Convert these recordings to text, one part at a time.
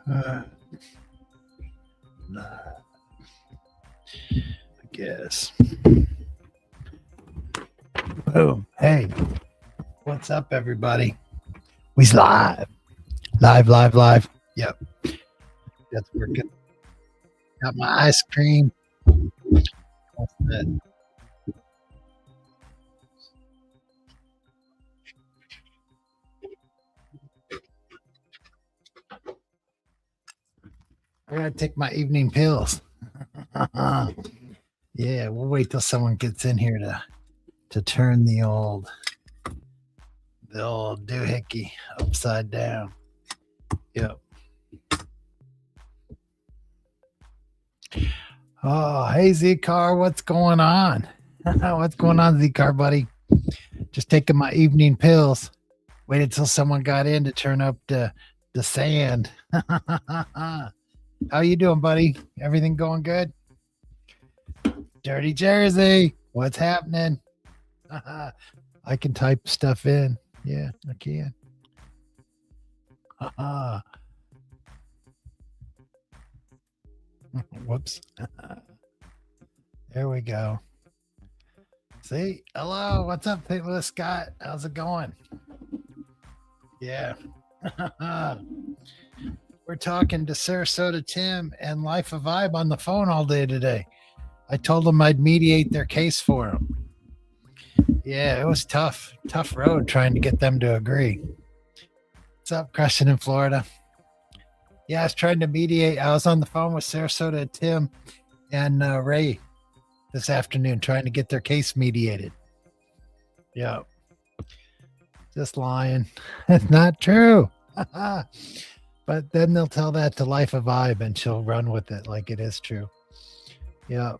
Nah, I guess. Boom. Hey, what's up, everybody? We's live. Live. Yep. That's working. Got my ice cream. What's that? I gotta take my evening pills. Yeah, we'll wait till someone gets in here to turn the old doohickey upside down. Yep. Oh, hey Z-Car, what's going on? What's going on, Z-Car, buddy? Just taking my evening pills. Waited till someone got in to turn up the sand. How you doing, buddy? Everything going good? Dirty Jersey, what's happening? I can type stuff in. Yeah, I can. Whoops. There we go. See, hello, what's up, St. Louis Scott? How's it going? Yeah. We're talking to Sarasota Tim and Life of Vibe on the phone all day today. I told them I'd mediate their case for them. Yeah, it was tough road trying to get them to agree. What's up, Crescent in Florida? Yeah, I was trying to mediate. I was on the phone with Sarasota Tim and Ray this afternoon trying to get their case mediated. Yeah. Just lying. It's not true. But then they'll tell that to Life of Vibe and she'll run with it like it is true. Yep.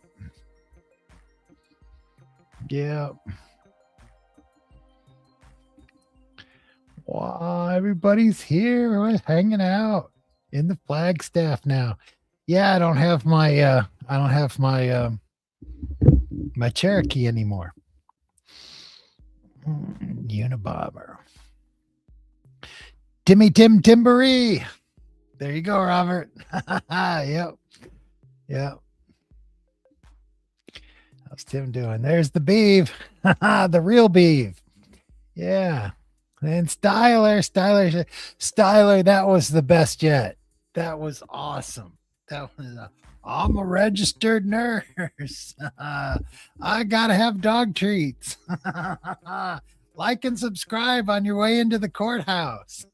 Yep. Wow, everybody's here. We're hanging out in the Flagstaff now. Yeah, I don't have my my Cherokee anymore. Unabomber. Timmy Tim Timbery. There you go, Robert. Yep. How's Tim doing? There's the beeve. The real beeve. Yeah. And Styler, that was the best yet. That was awesome. I'm a registered nurse. I gotta have dog treats. Like and subscribe on your way into the courthouse.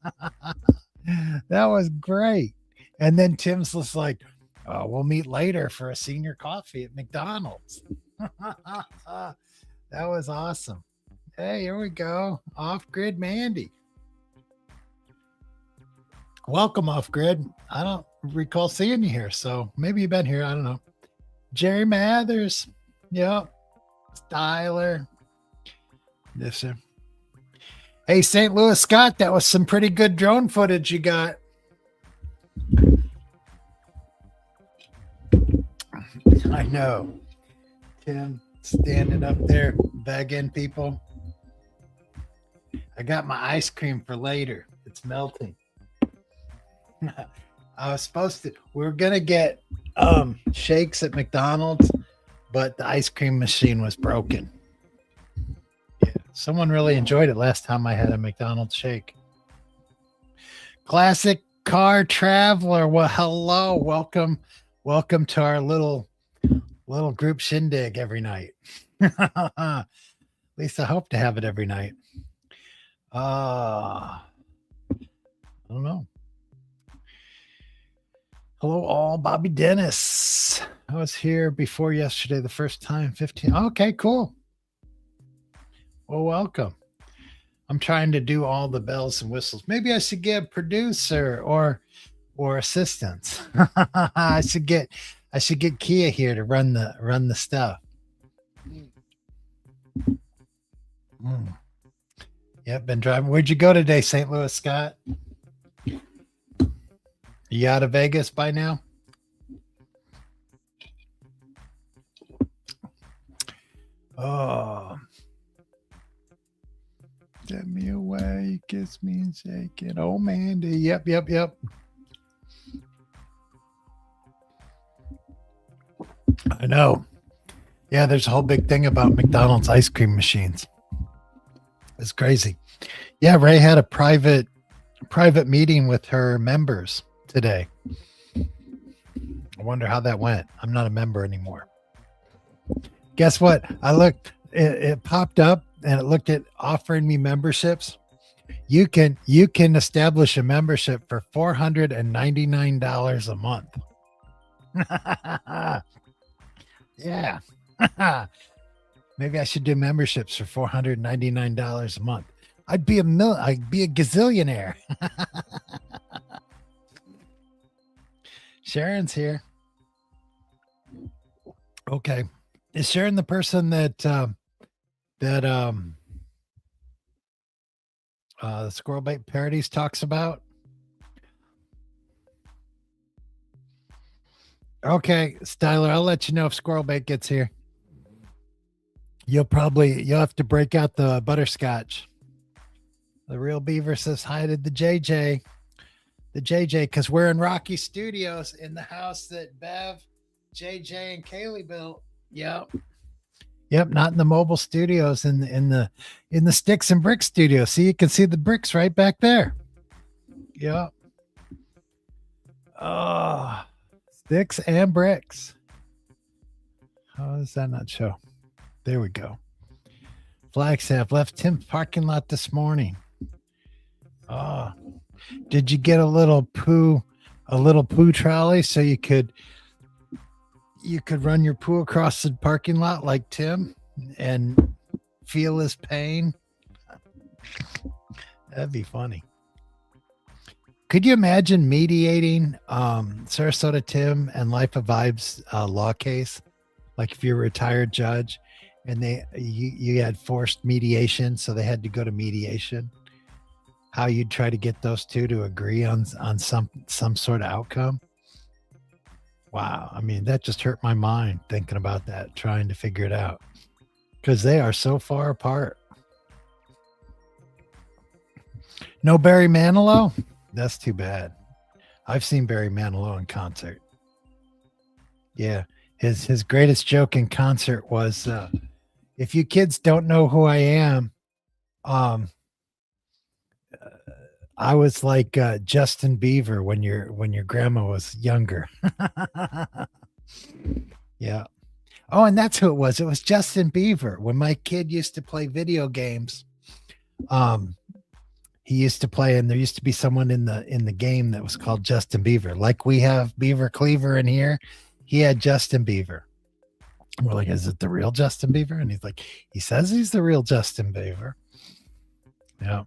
That was great. And then Tim's just like, oh, we'll meet later for a senior coffee at McDonald's. That was awesome. Hey, here we go. Off Grid Mandy. Welcome, Off Grid. I don't recall seeing you here, so maybe you've been here. I don't know. Jerry Mathers. Yep. Styler. Listen. Hey, St. Louis Scott, that was some pretty good drone footage you got. I know. Tim standing up there begging people. I got my ice cream for later. It's melting. I was supposed to, we were going to get shakes at McDonald's, but the ice cream machine was broken. Yeah, someone really enjoyed it last time I had a McDonald's shake. Classic Car Traveler. Well, hello. Welcome to our little group shindig every night. At least I hope to have it every night. I don't know. Hello, all. Bobby Dennis. I was here before yesterday, the first time. 15. Okay, cool. Well, welcome. I'm trying to do all the bells and whistles. Maybe I should get a producer or assistants. I should get Kia here to run the stuff. Yep, been driving. Where'd you go today, St. Louis Scott? You out of Vegas by now? Oh. Get me away, kiss me and shake it. Oh, Mandy. Yep. I know. Yeah, there's a whole big thing about McDonald's ice cream machines. It's crazy. Yeah, Ray had a private meeting with her members today. I wonder how that went. I'm not a member anymore. Guess what? I looked, it popped up and it looked at offering me memberships. You can establish a membership for $499 a month. Yeah. Maybe I should do memberships for $499 a month. I'd be a gazillionaire. Sharon's here. Okay. Is Sharon the person that the Squirrel Bait Parodies talks about? Okay, Styler, I'll let you know if Squirrel Bait gets here. You'll have to break out the butterscotch. The real Beaver says hi to the JJ. The JJ, because we're in Rocky Studios in the house that Bev, JJ, and Kaylee built. Yep. Yep, not in the mobile studios, in the sticks and bricks studio. See, you can see the bricks right back there. Yep. Oh, sticks and bricks. How does that not show? There we go. Flagstaff left Tim's parking lot this morning. Oh, did you get a little poo trolley so you could run your poo across the parking lot like Tim and feel his pain? That'd be funny. Could you imagine mediating Sarasota Tim and Life of Vibes law case? Like if you're a retired judge and you had forced mediation, so they had to go to mediation. How you'd try to get those two to agree on some sort of outcome. Wow. I mean, that just hurt my mind thinking about that, trying to figure it out because they are so far apart. No Barry Manilow? That's too bad. I've seen Barry Manilow in concert. Yeah. His greatest joke in concert was, if you kids don't know who I am, I was like Justin Bieber when your grandma was younger. Yeah. Oh, and that's who it was. It was Justin Bieber. When my kid used to play video games, he used to play, and there used to be someone in the game that was called Justin Bieber. Like we have Beaver Cleaver in here, he had Justin Bieber. We're like, is it the real Justin Bieber? And he's like, he says he's the real Justin Bieber. Yeah.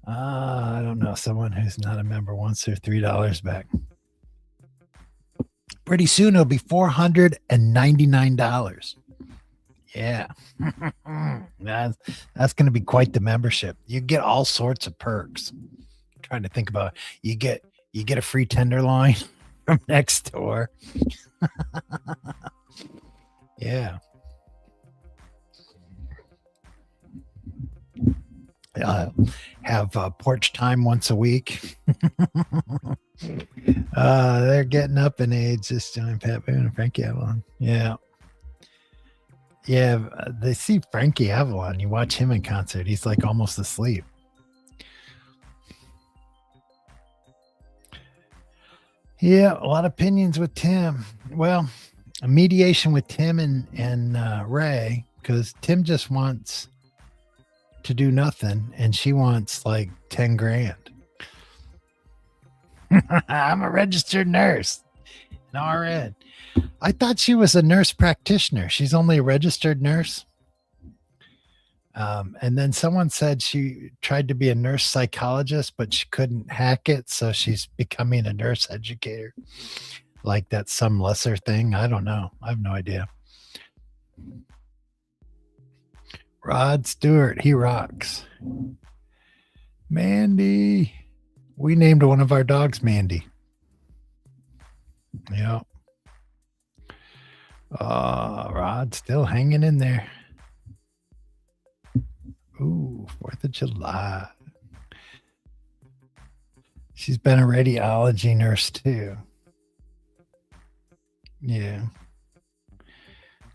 I don't know. Someone who's not a member wants their $3 back. Pretty soon it'll be $499. Yeah. That's going to be quite the membership. You get all sorts of perks. I'm trying to think about it. You get a free tenderloin from next door. Yeah. Have porch time once a week. They're getting up in age. This time, Pat Boone and Frankie Avalon. Yeah. Yeah. They see Frankie Avalon. You watch him in concert. He's like almost asleep. Yeah. A lot of opinions with Tim. Well, a mediation with Tim and Ray, because Tim just wants to do nothing and she wants like 10 grand. I'm a registered nurse, an RN. I thought she was a nurse practitioner. She's only a registered nurse. And then someone said she tried to be a nurse psychologist, but she couldn't hack it. So she's becoming a nurse educator. Like that's some lesser thing. I don't know. I have no idea. Rod Stewart, he rocks. Mandy. We named one of our dogs Mandy. Yeah. Rod still hanging in there. Ooh, 4th of July. She's been a radiology nurse too. Yeah.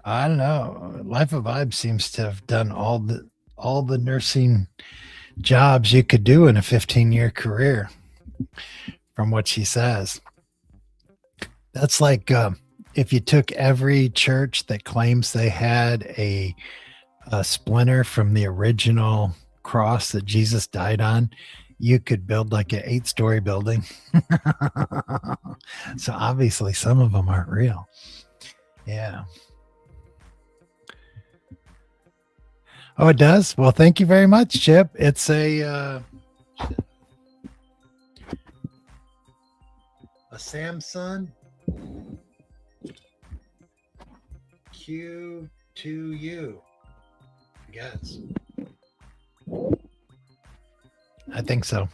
I don't know. Life of Vibe seems to have done all the nursing jobs you could do in a 15-year career, from what she says. That's like if you took every church that claims they had a splinter from the original cross that Jesus died on, you could build like an 8-story building. So obviously, some of them aren't real. Yeah. Oh, it does? Well, thank you very much, Chip. It's a Samsung Q2U, I guess. I think so.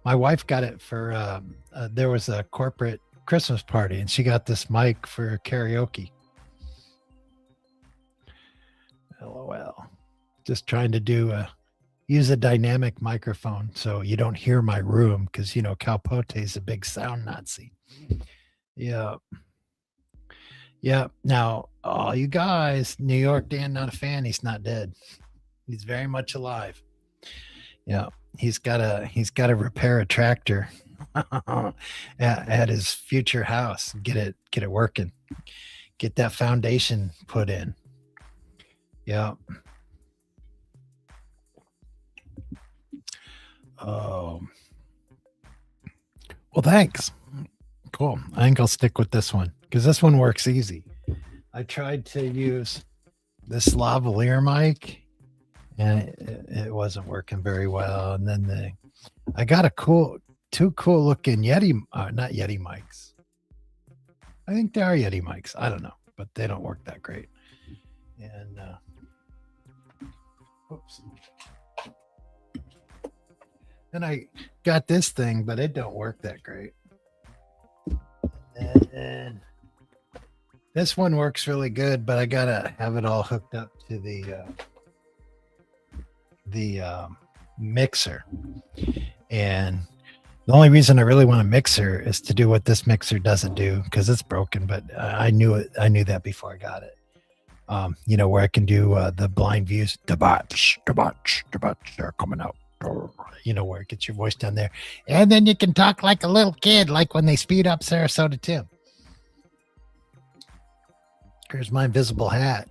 My wife got it for there was a corporate Christmas party, and she got this mic for karaoke. LOL. Just trying to use a dynamic microphone so you don't hear my room, because Calpote is a big sound Nazi. Yeah. Yeah. Now, all you guys, New York Dan, not a fan. He's not dead. He's very much alive. Yeah. He's got to repair a tractor at his future house. Get it working. Get that foundation put in. Yeah. Oh. Well, thanks. Cool. I think I'll stick with this one because this one works easy. I tried to use this lavalier mic and it wasn't working very well. And then I got two cool looking Yeti, not Yeti mics. I think they are Yeti mics. I don't know, but they don't work that great. And oops. And I got this thing, but it don't work that great. And this one works really good, but I gotta have it all hooked up to the mixer. And the only reason I really want a mixer is to do what this mixer doesn't do, because it's broken. But I knew it. I knew that before I got it. Where I can do the blind views. Debauch, they're coming out. Where it gets your voice down there. And then you can talk like a little kid, like when they speed up Sarasota Tim. Here's my invisible hat.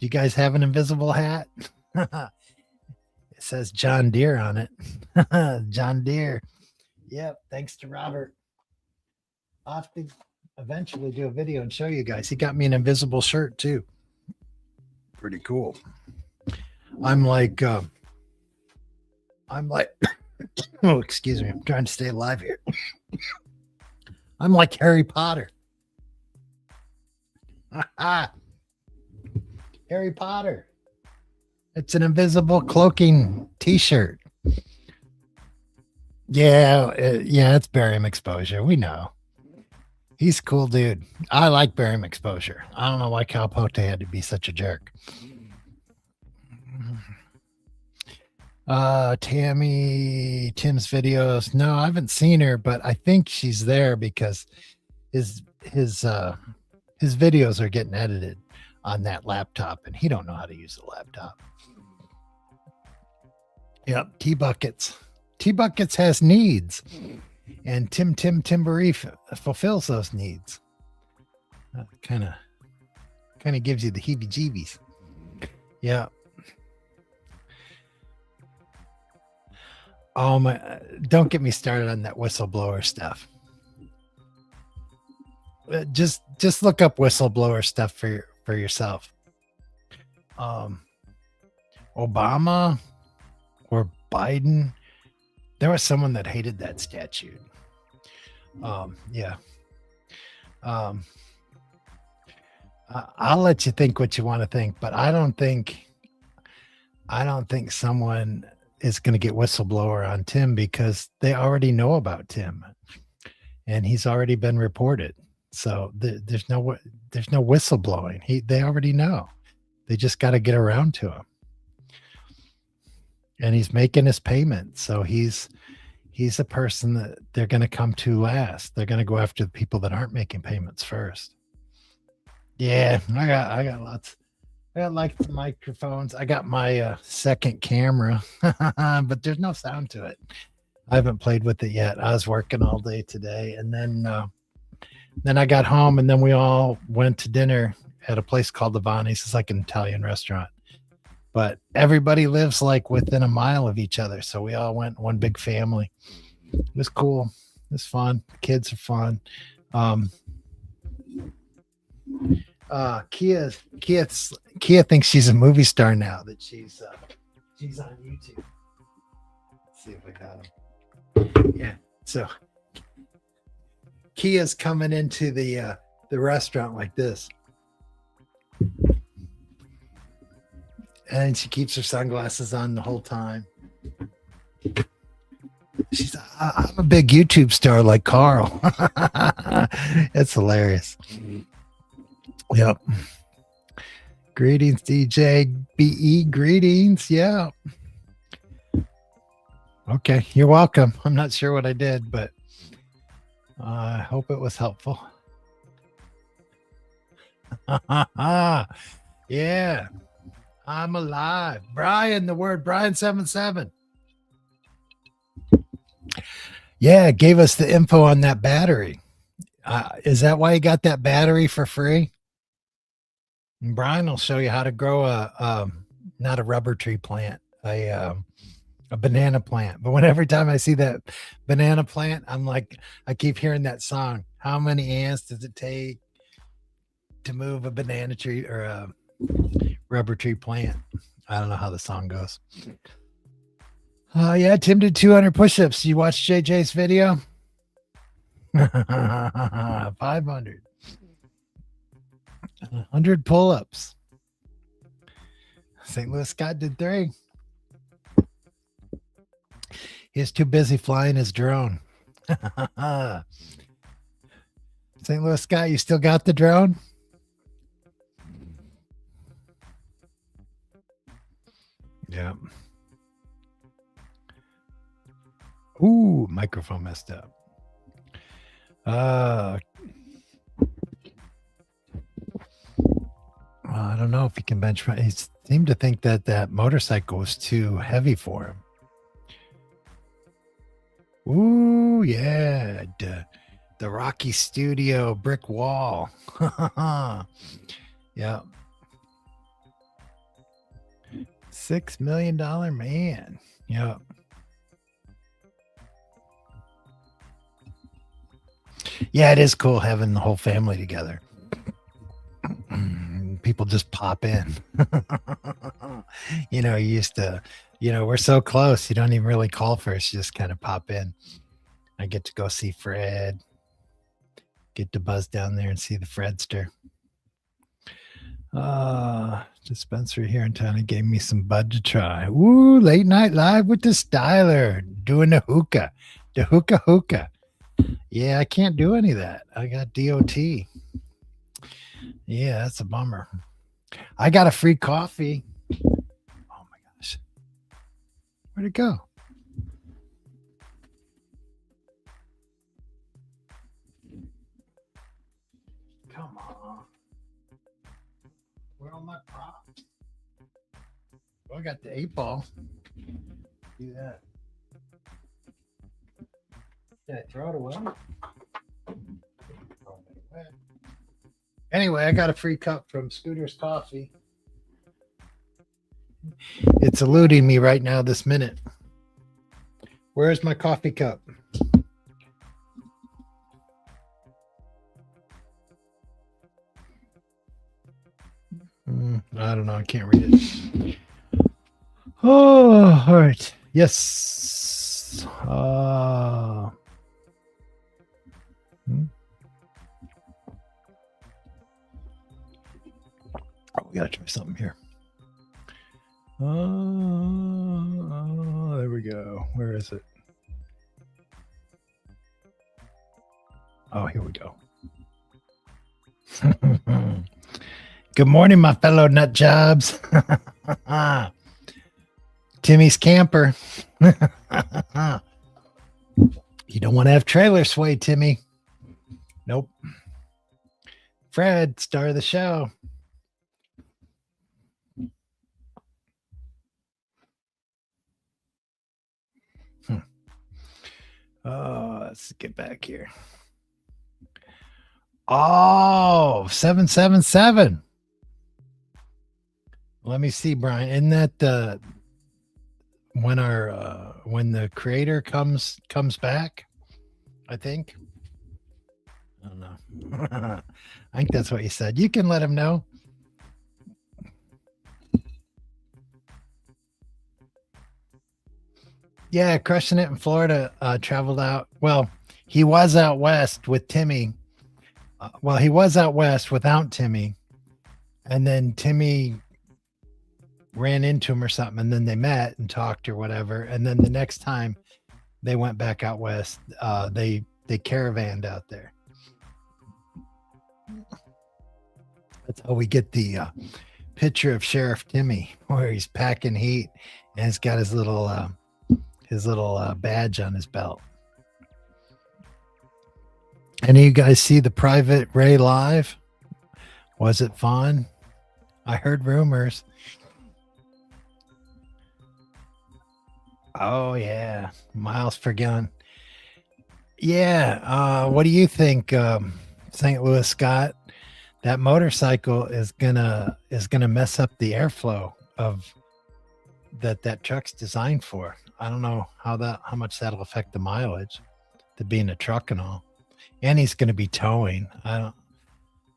You guys have an invisible hat? It says John Deere on it. John Deere. Yep, thanks to Robert. I'll have to eventually do a video and show you guys. He got me an invisible shirt too. Pretty cool. I'm like, oh, excuse me. I'm trying to stay alive here. I'm like Harry Potter. Harry Potter. It's an invisible cloaking t-shirt. Yeah, it's barium exposure. We know. He's a cool dude. I like barium exposure. I don't know why Calpote had to be such a jerk. Tim's videos. No, I haven't seen her, but I think she's there because his videos are getting edited on that laptop, and he don't know how to use the laptop. Yep, T-Buckets. T-Buckets has needs, and Tim Timberee fulfills those needs. Kind of gives you the heebie-jeebies. Yeah. Oh my! Don't get me started on that whistleblower stuff. Just look up whistleblower stuff for yourself. Obama or Biden, there was someone that hated that statute. Yeah. I'll let you think what you want to think, but I don't think someone is going to get whistleblower on Tim because they already know about Tim and he's already been reported. So there's no whistleblowing. They already know. They just got to get around to him. And he's making his payment. So he's he's the person that they're going to come to last. They're going to go after the people that aren't making payments first. Yeah, I got lots. I got like the microphones. I got my second camera, but there's no sound to it. I haven't played with it yet. I was working all day today, and then I got home, and then we all went to dinner at a place called Ivani's. It's like an Italian restaurant, but everybody lives like within a mile of each other, so we all went one big family. It was cool. It was fun. The kids are fun. Kia thinks she's a movie star now that she's on YouTube. Let's see if I got him. Yeah. So Kia's coming into the restaurant like this. And she keeps her sunglasses on the whole time. She's I'm a big YouTube star like Carl. It's hilarious. Yep. Greetings, DJ BE. Greetings. Yeah. Okay. You're welcome. I'm not sure what I did, but I hope it was helpful. Yeah. I'm alive. Brian, the word Brian77. Yeah, it gave us the info on that battery. Is that why you got that battery for free? And Brian will show you how to grow not a rubber tree plant, a banana plant. But every time I see that banana plant, I'm like, I keep hearing that song. How many ants does it take to move a banana tree or a rubber tree plant? I don't know how the song goes. Yeah, Tim did 200 push-ups. You watch JJ's video? 500. 100 pull-ups. St. Louis Scott did 3. He's too busy flying his drone. St. Louis Scott, you still got the drone? Yeah. Ooh, microphone messed up. I don't know if he can bench. He seemed to think that motorcycle was too heavy for him. Ooh, yeah. The Rocky Studio brick wall. Yeah. $6 million man. Yeah. Yeah, it is cool having the whole family together. People just pop in. You used to, we're so close. You don't even really call first. You just kind of pop in. I get to go see Fred. Get to buzz down there and see the Fredster. Dispensary here in town. He gave me some bud to try. Ooh, late night live with the Styler. Doing the hookah. The hookah. Yeah, I can't do any of that. I got DOT. Yeah, that's a bummer. I got a free coffee. Oh my gosh. Where'd it go? Come on. Where are my props? Well, I got the 8-ball. Do that. Did I throw it away? Anyway, I got a free cup from Scooter's Coffee. It's eluding me right now this minute. Where's my coffee cup? I don't know. I can't read it. Oh, all right. Yes. Oh, we gotta try something here. There we go. Where is it? Oh, here we go. Good morning, my fellow nut jobs. Timmy's camper. You don't want to have trailer sway, Timmy. Nope. Fred, star of the show. Oh, let's get back here. Oh, 777. Let me see, Brian. Isn't that when the creator comes back? I think. I don't know. I think that's what you said. You can let him know. Yeah, crushing it in Florida. Traveled out. Well, he was out west with Timmy. He was out west without Timmy, and then Timmy ran into him or something, and then they met and talked or whatever. And then the next time they went back out west, they caravanned out there. That's how we get the picture of Sheriff Timmy, where he's packing heat and he's got his little badge on his belt. Any of you guys see the Private Ray live? Was it fun? I heard rumors. Oh yeah, miles per gallon. Yeah. What do you think, St. Louis Scott? That motorcycle is gonna mess up the airflow of that truck's designed for. I don't know how much that'll affect the mileage to be in a truck and all. And he's going to be towing. I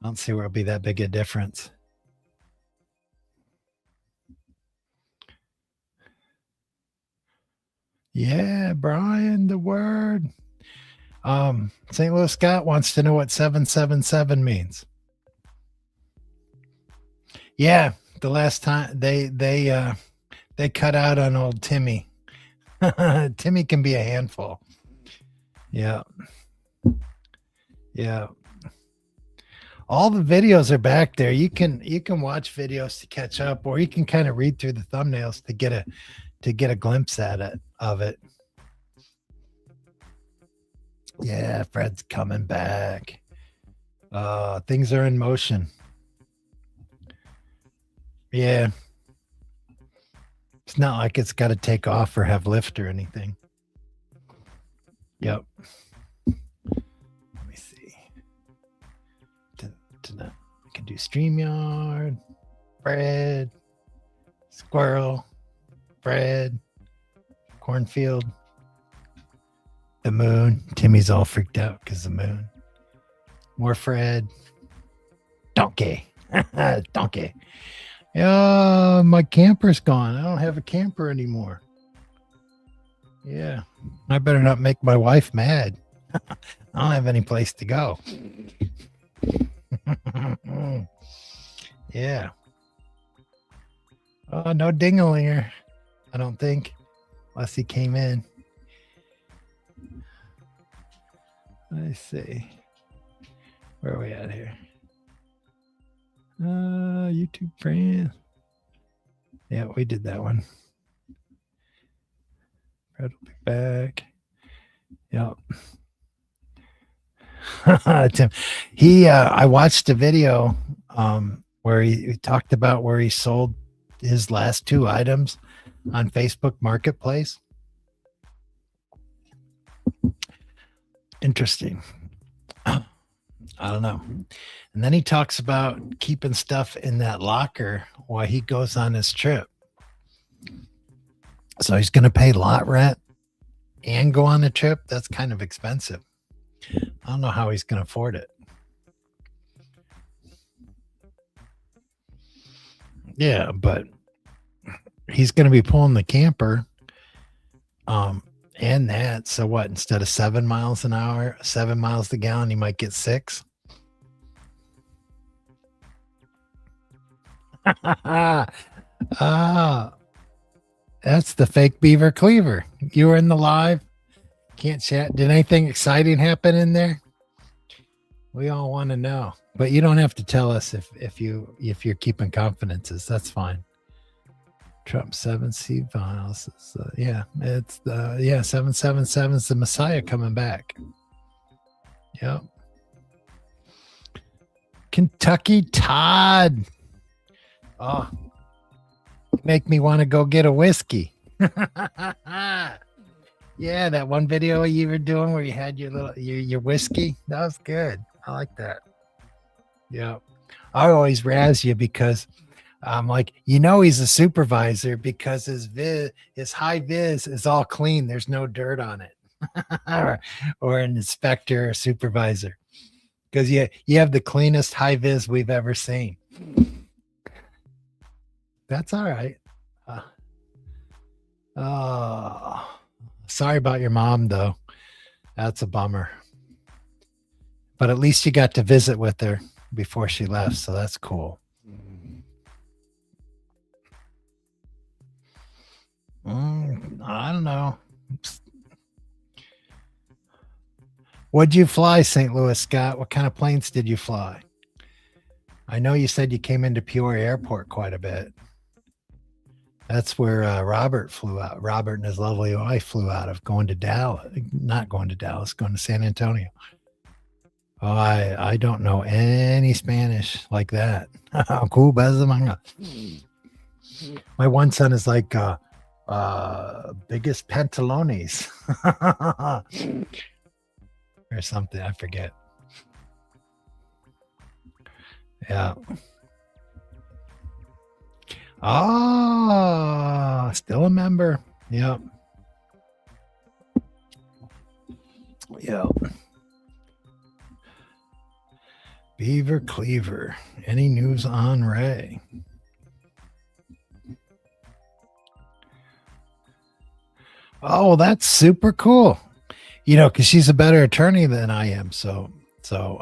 don't see where it'll be that big a difference. Yeah, Brian, the word. St. Louis Scott wants to know what 777 means. Yeah, the last time they cut out on old Timmy. Timmy can be a handful. Yeah. Yeah. All the videos are back there. You can watch videos to catch up, or you can kind of read through the thumbnails to get a glimpse of it. Yeah, Fred's coming back. Things are in motion. Yeah. It's not like it's got to take off or have lift or anything. Yep. Let me see. I can do StreamYard, Fred, Squirrel, Fred, Cornfield, the moon. Timmy's all freaked out because the moon. More Fred. Donkey. Donkey. Yeah, my camper's gone. I don't have a camper anymore. Yeah. I better not make my wife mad. I don't have any place to go. Yeah. Oh, no ding-a-linger, I don't think. Unless he came in. Let's see. Where are we at here? YouTube friends. Yeah, we did that one. Fred will be back. Yep. Tim, I watched a video where he talked about where he sold his last 2 items on Facebook Marketplace. Interesting. I don't know. And then he talks about keeping stuff in that locker while he goes on his trip. So he's going to pay lot rent and go on the trip. That's kind of expensive. I don't know how he's going to afford it. Yeah, but he's going to be pulling the camper. And that. So what? Instead of 7 miles an hour, 7 miles a gallon, he might get 6. That's the fake beaver cleaver. You were in the live. Can't chat. Did anything exciting happen in there? We all want to know, but you don't have to tell us if you're keeping confidences. That's fine. Trump 7C files. Yeah, it's the 777 is the Messiah coming back. Yep. Kentucky Todd. Oh, make me want to go get a whiskey. Yeah, that one video you were doing where you had your whiskey. That was good. I like that. Yeah. I always razz you because I'm like, he's a supervisor because his high vis is all clean. There's no dirt on it. or an inspector or supervisor. Because you have the cleanest high vis we've ever seen. That's all right. Sorry about your mom, though. That's a bummer. But at least you got to visit with her before she left, so that's cool. I don't know. What'd you fly, St. Louis, Scott? What kind of planes did you fly? I know you said you came into Peoria Airport quite a bit. That's where Robert flew out. Robert and his lovely wife flew out of going to San Antonio. Oh, I don't know any Spanish like that. My one son is like biggest pantalones or something. I forget. Yeah. Ah, still a member. Yep. Yep. Beaver Cleaver. Any news on Ray? Oh, that's super cool. Because she's a better attorney than I am. So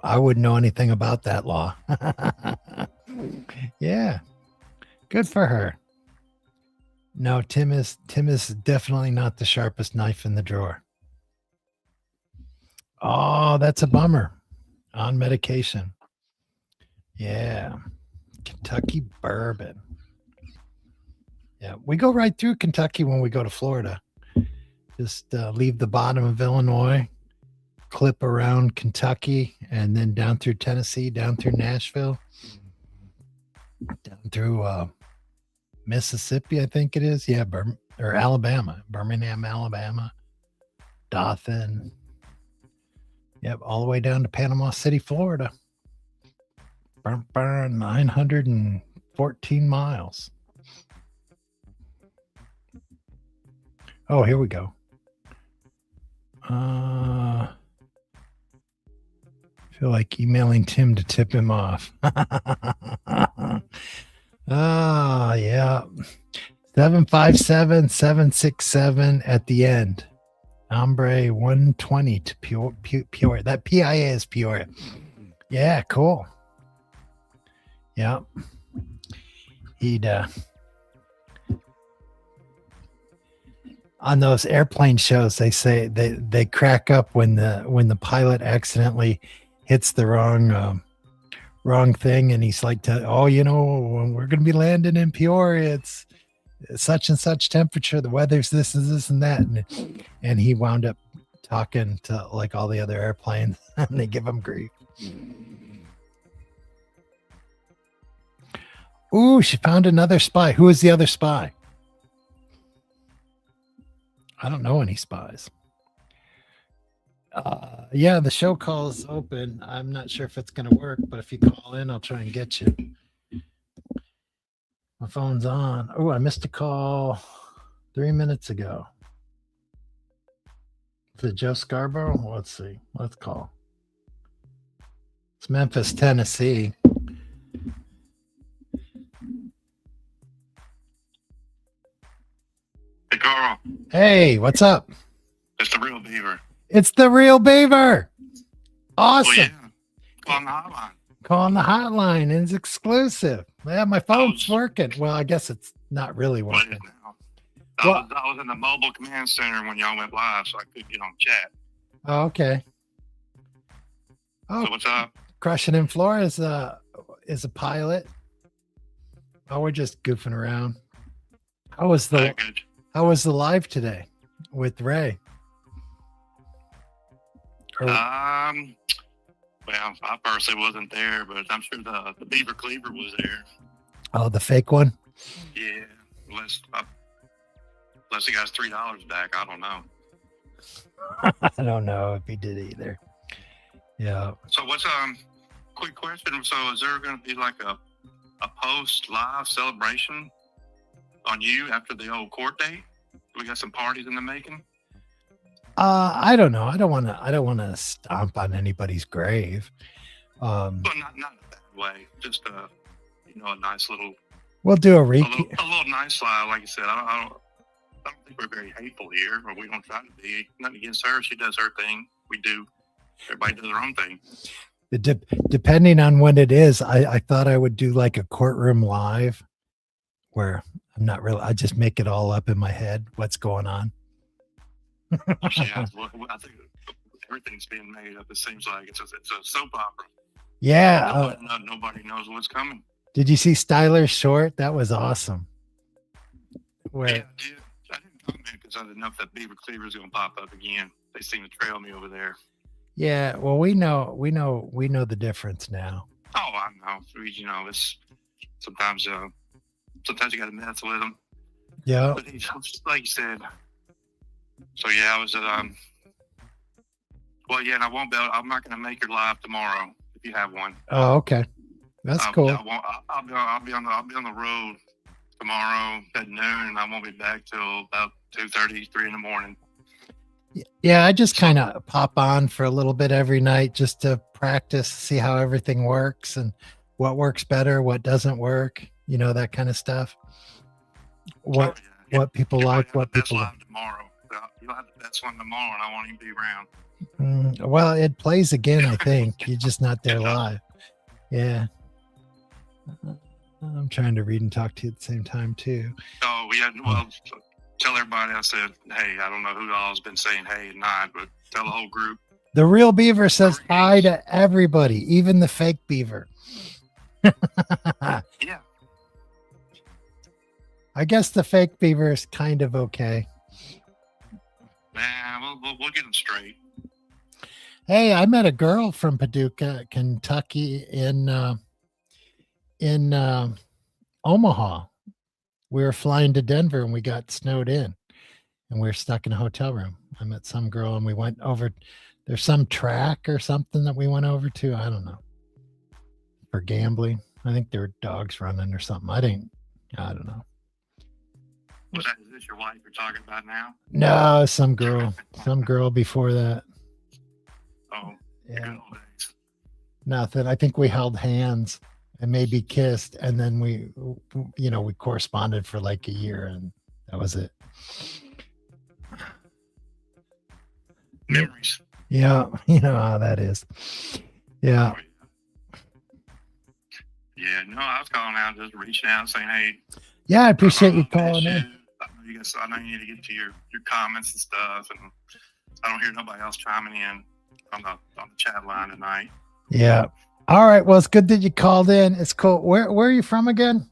I wouldn't know anything about that law. Yeah. Good for her. No, Tim is definitely not the sharpest knife in the drawer. Oh, that's a bummer. On medication. Yeah. Kentucky bourbon. Yeah, we go right through Kentucky when we go to Florida. Just leave the bottom of Illinois, clip around Kentucky, and then down through Tennessee, down through Nashville, down through Mississippi, I think it is. Yeah, or Alabama, Birmingham, Alabama, Dothan. Yep, all the way down to Panama City, Florida. 914 miles. Oh, here we go. I feel like emailing Tim to tip him off. Yeah. 757-767 at the end. Hombre 120 to Peoria. That PIA is Peoria. Yeah, cool. Yeah. He'd on those airplane shows, they say they crack up when the pilot accidentally hits the wrong thing, and he's like, when we're going to be landing in Peoria, it's such and such temperature, the weather's this and this and that, and he wound up talking to like all the other airplanes, and they give him grief. Ooh, she found another spy. Who is the other spy? I don't know any spies. Yeah, the show call is open. I'm not sure if it's going to work, but if you call in, I'll try and get you. My phone's on. Oh, I missed a call 3 minutes ago. Is it Joe Scarborough? Let's see. Let's call. It's Memphis, Tennessee. Hey, Carl. Hey, what's up? It's the real Beaver. It's the real Beaver. Awesome. Oh, yeah. Calling the hotline. Calling the hotline, and it's exclusive. Yeah, my phone's working. Well, I guess it's not really working. I was in the mobile command center when y'all went live, so I couldn't get on chat. Oh, okay. Oh, so what's up? Crushing in Florida is a pilot. Oh, we're just goofing around. How was the Good. How was the live today with Ray? Or- Well, I personally wasn't there, but I'm sure the Beaver Cleaver was there. oh, the fake one. Yeah, unless he got his $3 back, I don't know. I don't know if he did either. Yeah. So what's quick question? So is there going to be like a post live celebration on you after the old court date? We got some parties in the making. I don't know. I don't want to stomp on anybody's grave. Well, not in a bad way. Just a nice little. We'll do a A little nice live, like you said. I don't think we're very hateful here, or we don't try to be. Nothing against her. She does her thing. We do. Everybody does their own thing. Depending on when it is, I thought I would do like a courtroom live where I'm not really, I just make it all up in my head what's going on. Yeah, I think everything's being made up. It seems like it's a soap opera. Yeah. Nobody knows what's coming. Did you see Styler's short? That was awesome. Where? Yeah, I didn't comment because I didn't know if that Beaver Cleaver is going to pop up again. They seem to trail me over there. Yeah, well, we know the difference now. Oh, I know. It's sometimes you got to mess with them. Yeah. But like you said. So yeah, I was at Well, yeah, and I won't be. I'm not going to make your live tomorrow if you have one. Oh, okay. That's cool. I'll be on the road tomorrow at noon, and I won't be back till about 2:30, 3 in the morning. Yeah, I just kind of pop on for a little bit every night just to practice, see how everything works and what works better, what doesn't work, that kind of stuff. What people like, what people live tomorrow. You'll have the best one tomorrow, and I won't even be around. Well, it plays again, I think. You're just not there live. Yeah. I'm trying to read and talk to you at the same time, too. Oh, yeah. Well, tell everybody I said, hey, I don't know who all's been saying hey and not, but tell the whole group. The real Beaver says hi to everybody, even the fake Beaver. Yeah. I guess the fake Beaver is kind of okay. Nah, we'll get them straight. Hey, I met a girl from Paducah, Kentucky in Omaha. We were flying to Denver and we got snowed in and we were stuck in a hotel room. I met some girl and we went over, there's some track or something that we went over to. I don't know. For gambling. I think there were dogs running or something. I don't know. Is this your wife you're talking about now? No, some girl before that. Oh, yeah. Nothing. I think we held hands and maybe kissed, and then we corresponded for like a year, and that was it. Memories. Yeah, you know how that is. Yeah. Yeah, no, I was calling out, just reaching out, saying, hey. Yeah, I appreciate you calling in. I know you need to get to your comments and stuff, and I don't hear nobody else chiming in on the chat line tonight. Yeah. All right. Well, it's good that you called in. It's cool. Where are you from again?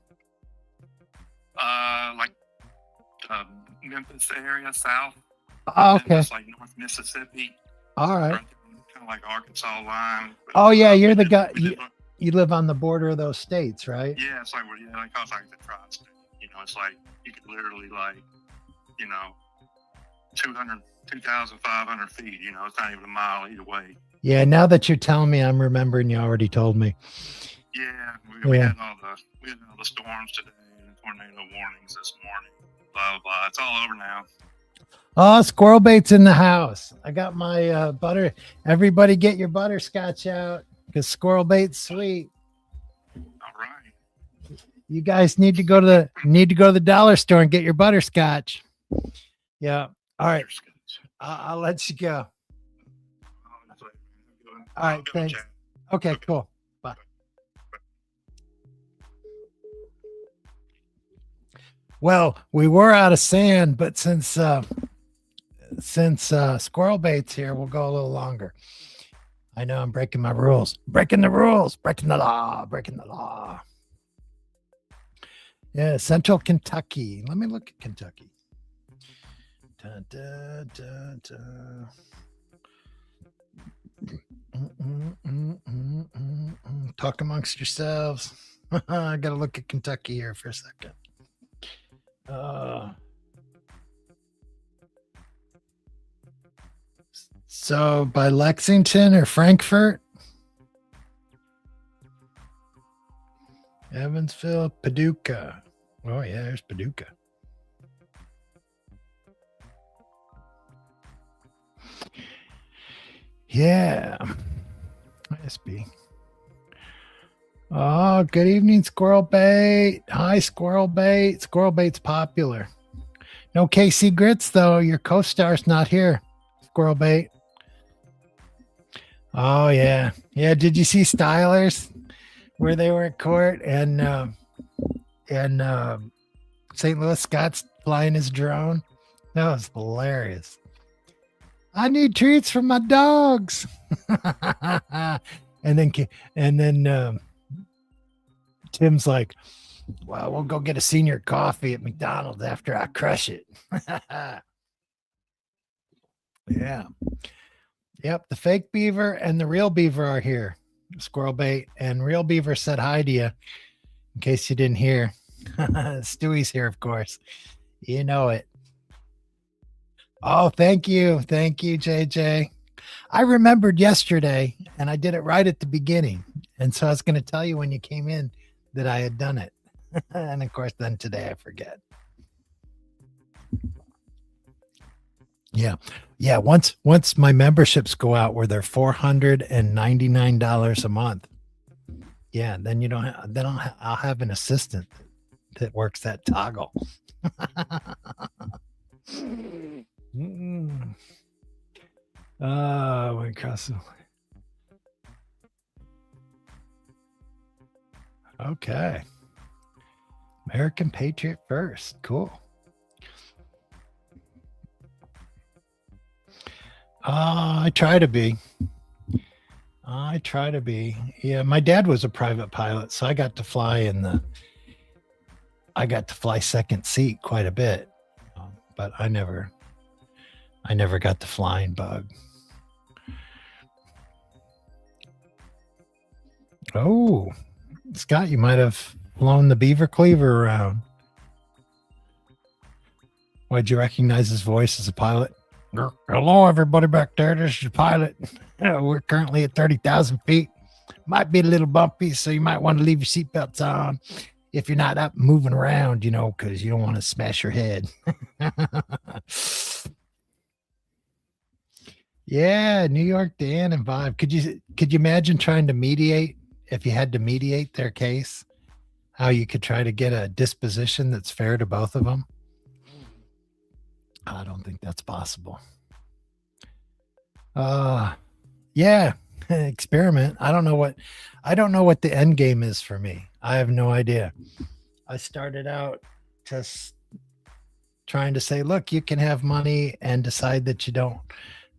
Memphis area, south. Oh, okay. It's like North Mississippi. All right. Kind of like Arkansas line. Oh yeah, you're the guy. You live on the border of those states, right? Yeah, it's like it's like the tri-state. It's like you could literally 2,500 feet. It's not even a mile either way. Yeah. Now that you're telling me, I'm remembering you already told me. Yeah, we had all the storms today and tornado warnings this morning. Blah blah. It's all over now. Oh, squirrel bait's in the house. I got my butter. Everybody, get your butterscotch out because squirrel bait's sweet. All right. You guys need to go to the dollar store and get your butterscotch. Yeah. All right. I'll let you go. All right. Thanks. Okay. Cool. Bye. Well, we were out of sand, but since squirrel bait's here, we'll go a little longer. I know I'm breaking my rules. Breaking the rules. Breaking the law. Yeah, Central Kentucky. Let me look at Kentucky. Dun, dun, dun, dun. Talk amongst yourselves. I gotta look at Kentucky here for a second. So by Lexington or Frankfurt, Evansville, Paducah. Oh yeah, there's Paducah. Yeah. ISB. Oh, good evening, Squirrel Bait. Hi, Squirrel Bait. Squirrel Bait's popular. No KC Grits, though. Your co-star's not here, Squirrel Bait. Oh, yeah. Yeah, did you see Stylers where they were at court and St. Louis Scott's flying his drone? That was hilarious. I need treats for my dogs. and then Tim's like, well, we'll go get a senior coffee at McDonald's after I crush it. Yeah. Yep. The fake beaver and the real beaver are here. Squirrel Bait and real beaver said hi to you in case you didn't hear. Stewie's here, of course. You know it. Oh, thank you. Thank you, JJ. I remembered yesterday and I did it right at the beginning. And so I was going to tell you when you came in that I had done it. And of course, then today I forget. Yeah. Yeah. Once my memberships go out where they're $499 a month. Yeah. Then you don't have, I'll have an assistant that works that toggle. My castle. Okay. American Patriot first. Cool. I try to be. Yeah, my dad was a private pilot, so I got to fly second seat quite a bit. But I never got the flying bug. Oh, Scott, you might have flown the Beaver Cleaver around. Why'd you recognize his voice as a pilot? Hello, everybody back there. This is your pilot. We're currently at 30,000 feet. Might be a little bumpy, so you might want to leave your seatbelts on if you're not up moving around, because you don't want to smash your head. Yeah, New York Dan and Vibe. Could you imagine trying to mediate, if you had to mediate their case, how you could try to get a disposition that's fair to both of them? I don't think that's possible. Yeah, experiment. I don't know what the end game is for me. I have no idea. I started out just trying to say, look, you can have money and decide that you don't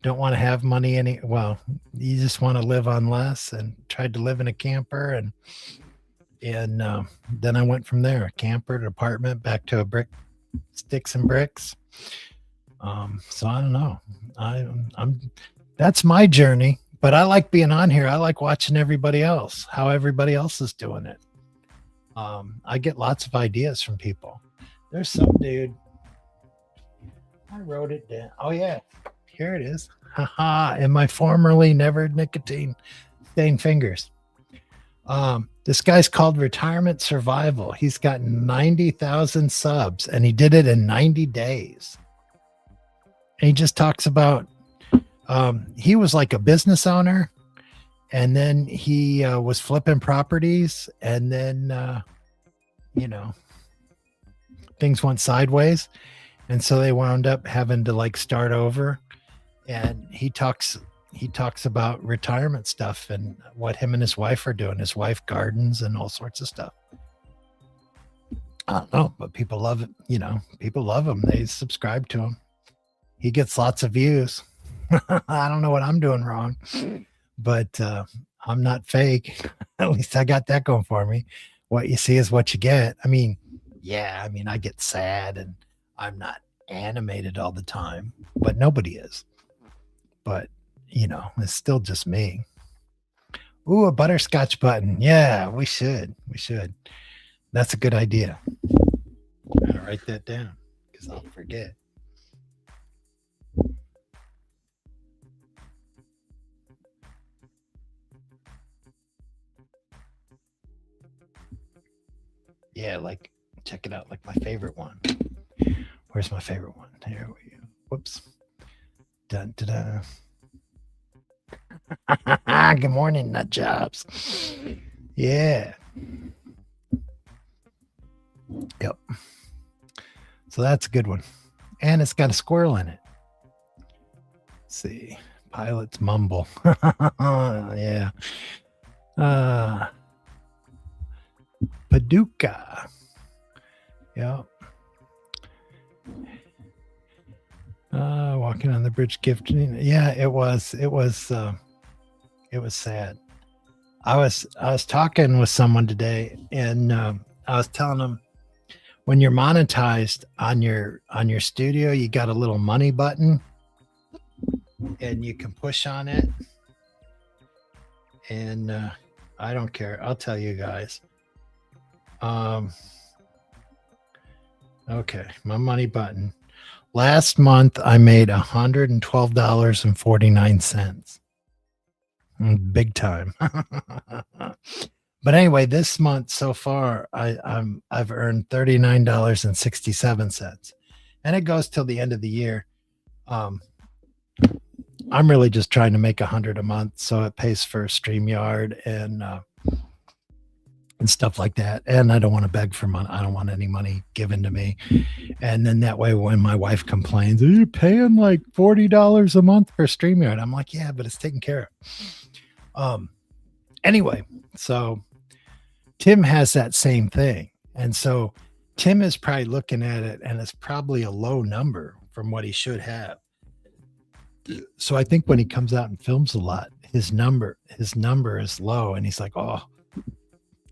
want to have money you just want to live on less, and tried to live in a camper and then I went from there, a camper, an apartment, back to a sticks and bricks. So I don't know. That's my journey, but I like being on here. I like watching everybody else, how everybody else is doing it. I get lots of ideas from people. There's some dude. I wrote it down. Oh yeah, here it is. Haha, in my formerly never nicotine stained fingers. This guy's called Retirement Survival. He's got 90,000 subs and he did it in 90 days. And he just talks about, he was like a business owner, and then he was flipping properties, and then, things went sideways. And so they wound up having to start over. And he talks about retirement stuff and what him and his wife are doing. His wife gardens and all sorts of stuff. I don't know, but people love it. People love him. They subscribe to him. He gets lots of views. I don't know what I'm doing wrong, but I'm not fake. At least I got that going for me. What you see is what you get. I mean, yeah, I mean, I get sad and I'm not animated all the time, but nobody is. But, it's still just me. Ooh, a butterscotch button. Yeah, we should. We should. That's a good idea. I'm going to write that down because I'll forget. Yeah, like, check it out. Like my favorite one. Where's my favorite one? Here we go. Whoops. Dun, dun, dun. Good morning, nut jobs. Yeah. Yep. So that's a good one. And it's got a squirrel in it. Let's see. Pilots mumble. Yeah. Paducah. Yep. Walking on the bridge gifting. Yeah, it was sad. I was talking with someone today, and I was telling them, when you're monetized on your studio, you got a little money button, and you can push on it. And I don't care. I'll tell you guys. Okay, my money button. Last month I made $112.49. Big time. But anyway, this month so far, I've earned $39.67, and it goes till the end of the year. I'm really just trying to make 100 a month, so it pays for StreamYard and stuff like that. And I don't want to beg for money. I don't want any money given to me. And then that way, when my wife complains, are you paying like $40 a month for StreamYard? I'm like, yeah, but it's taken care of. Anyway, so Tim has that same thing. And so Tim is probably looking at it, and it's probably a low number from what he should have. So I think when he comes out and films a lot, his number is low, and he's like, oh,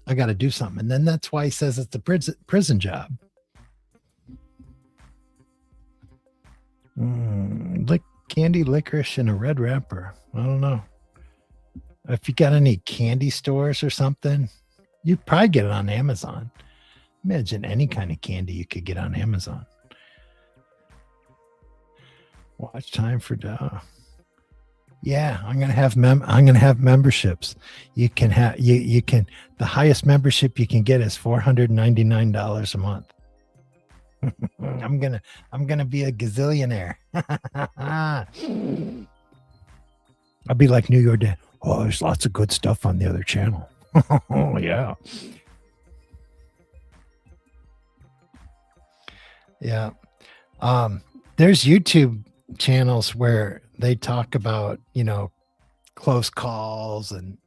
I got to do something. And then that's why he says it's a prison job. Candy, licorice, and a red wrapper. I don't know. If you got any candy stores or something, you'd probably get it on Amazon. Imagine any kind of candy you could get on Amazon. Watch time for yeah, I'm gonna have memberships. You can have you can the highest membership you can get is $499 a month. I'm gonna be a gazillionaire. I'll be like New York Dad. Oh, there's lots of good stuff on the other channel. Oh yeah. Yeah. There's YouTube channels where they talk about, close calls and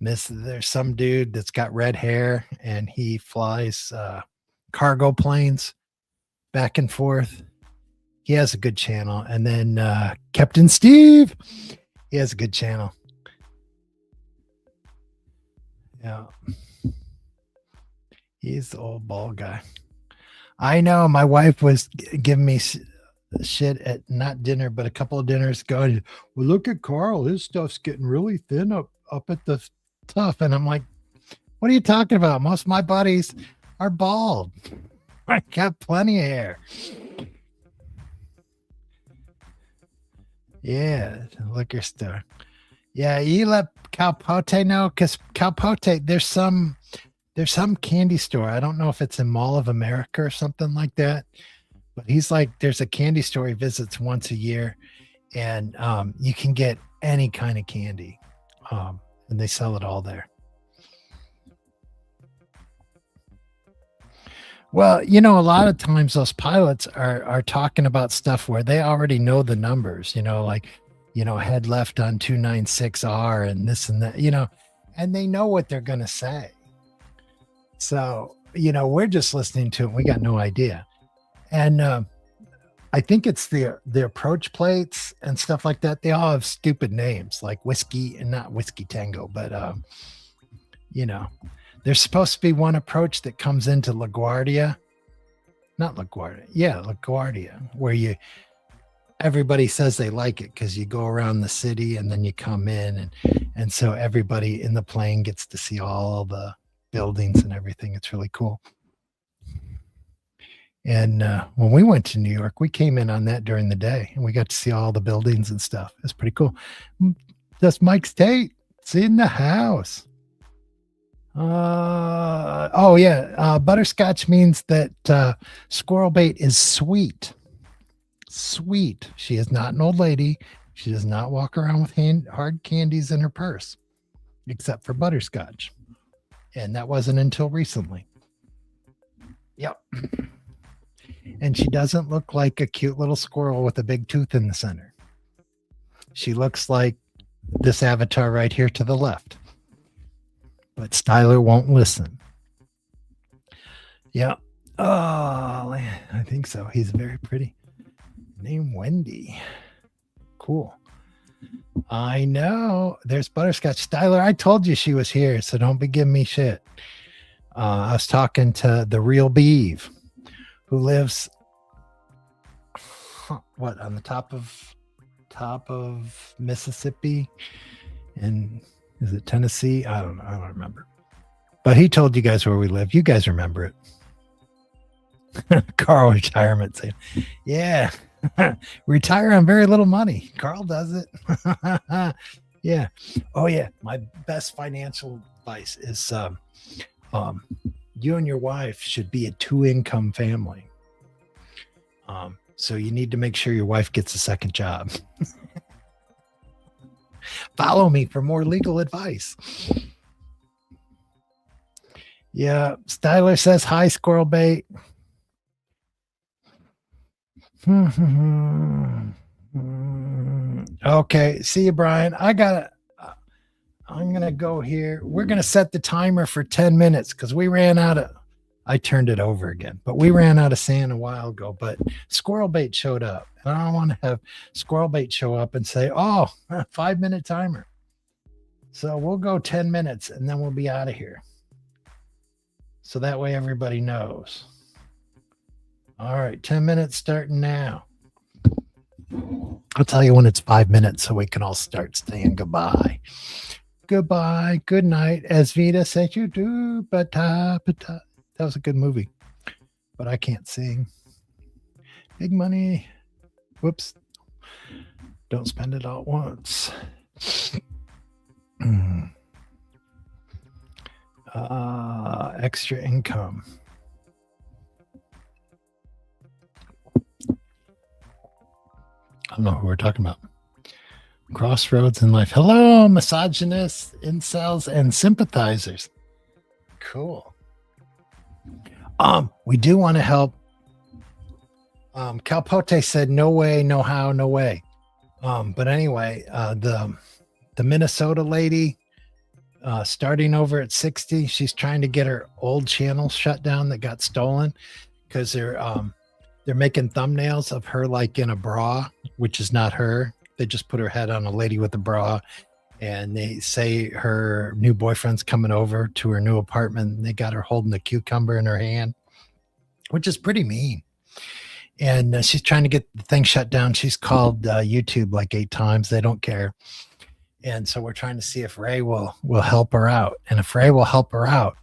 there's some dude that's got red hair and he flies cargo planes back and forth. He has a good channel. And then Captain Steve, he has a good channel. Yeah. He's the old bald guy. I know my wife was giving me shit at not dinner, but a couple of dinners ago. Well, look at Carl. His stuff's getting really thin up at the top. And I'm like, what are you talking about? Most of my buddies are bald. I got plenty of hair. Yeah, liquor store. Yeah, you let Karl-Bohemian know, because Karl-Bohemian, there's some candy store. I don't know if it's in Mall of America or something like that, but he's like, there's a candy store he visits once a year, and you can get any kind of candy, and they sell it all there. Well, a lot of times those pilots are talking about stuff where they already know the numbers, like, head left on 296R and this and that, and they know what they're going to say. So, we're just listening to it. We got no idea. And I think it's the approach plates and stuff like that. They all have stupid names like whiskey, and not Whiskey Tango, but, there's supposed to be one approach that comes into LaGuardia not LaGuardia. Yeah, LaGuardia, where everybody says they like it because you go around the city and then you come in, and so everybody in the plane gets to see all the buildings and everything. It's really cool. And when we went to New York, we came in on that during the day, and we got to see all the buildings and stuff. It's pretty cool. That's Mike State. It's in the house. Oh yeah. Butterscotch means that squirrel bait is sweet. Sweet. She is not an old lady. She does not walk around with hard candies in her purse, except for butterscotch. And that wasn't until recently. Yep. And she doesn't look like a cute little squirrel with a big tooth in the center. She looks like this avatar right here to the left. But Styler won't listen. Yeah. Oh, I think so. He's very pretty. Name Wendy. Cool. I know. There's Butterscotch. Styler, I told you she was here, so don't be giving me shit. I was talking to the real Beeve, who lives on the top of Mississippi, and is it Tennessee? I don't know. I don't remember. But he told you guys where we live. You guys remember it. Carl retirement saying, yeah. Retire on very little money. Carl does it. Yeah. Oh yeah. My best financial advice is you and your wife should be a 2-income family. So you need to make sure your wife gets a second job. Follow me for more legal advice. Yeah. Styler says hi, squirrel bait. Okay. See you, Brian. I'm going to go here. We're going to set the timer for 10 minutes because we ran out of, I turned it over again, but we ran out of sand a while ago, but squirrel bait showed up, and I don't want to have squirrel bait show up and say, oh, 5-minute timer. So we'll go 10 minutes and then we'll be out of here. So that way everybody knows. All right. 10 minutes starting now. I'll tell you when it's 5 minutes so we can all start saying goodbye. Goodbye. Good night. As Vita said you do. That was a good movie, but I can't sing. Big money. Whoops. Don't spend it all at once. Extra income. I don't know who we're talking about. Crossroads in life. Hello, misogynists, incels, and sympathizers. Cool. We do want to help. Calpote said, no way, no how, no way. But anyway, the Minnesota lady, starting over at 60, she's trying to get her old channel shut down that got stolen because they're making thumbnails of her like in a bra, which is not her. They just put her head on a lady with a bra, and they say her new boyfriend's coming over to her new apartment. And they got her holding a cucumber in her hand, which is pretty mean. And she's trying to get the thing shut down. She's called YouTube like 8 times. They don't care. And so we're trying to see if Ray will help her out. And if Ray will help her out,